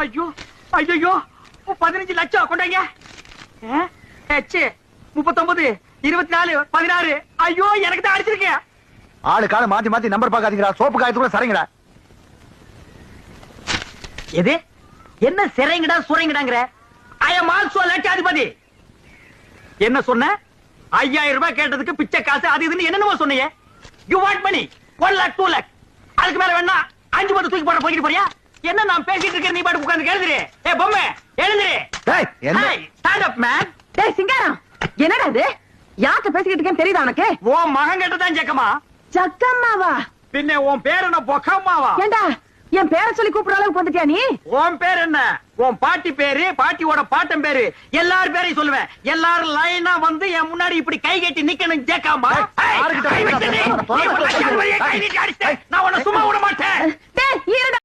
ஐயோ ஐயோ 15 லட்சம் கொண்டாங்க. 39 24 16. ஐயோ எனக்கு தான் அடிச்சிருக்கேன். ஆளு கால மாத்தி மாத்தி நம்பர் பாக்காதீங்கடா. சோப்பு காயத்துக்குள்ள சரிங்கடா. எது என்ன சிறைங்கடா சுரைங்கடாங்கற? ஐ அம் ஆல்சோ லட்சாதிபதி. என்ன சொன்ன? 5000 ரூபாய் கேட்டதுக்கு பிச்சை காசு அது இதுன்னு என்னென்னமோ சொன்னீங்க. You want money 1 lakh 2 lakh. அதுக்கு மேல வேணா 5 பத்து தூக்கி போட போயிட்டு போறியா? என்ன நான் பேசிட்டு இருக்கேன் நீ பாட்டு உட்கார்ந்து எழுதுறே. ஏய் பொம்மை எழுதுறே. டேய் என்ன? Stand up man. டேய் சிங்காரம் என்னடா இது? யார்கிட்ட பேசிக்கிட்டு இருக்கேன்னு தெரியுதா உனக்கு? ஓ மகன் கிட்ட தான் ஜக்கமா. ஜக்கம்மாவா? பின்ன உன் பேர் என்ன பொக்கம்மாவா? ஏண்டா என் பேரை சொல்லி கூப்பிடுற அளவுக்கு வந்துட்டியா நீ? உன் பேர் என்ன? உன் பாட்டி பேரு, பாட்டியோட பாட்டன் பேரு, எல்லாரும் பேரையும் சொல்லுவேன். எல்லாரும் லைனா வந்து என் முன்னாடி இப்படி கை கட்டி நிக்கணும் ஜக்கம்மா. நான் உன்னை சும்மா விட மாட்டேன். டேய் இருடா.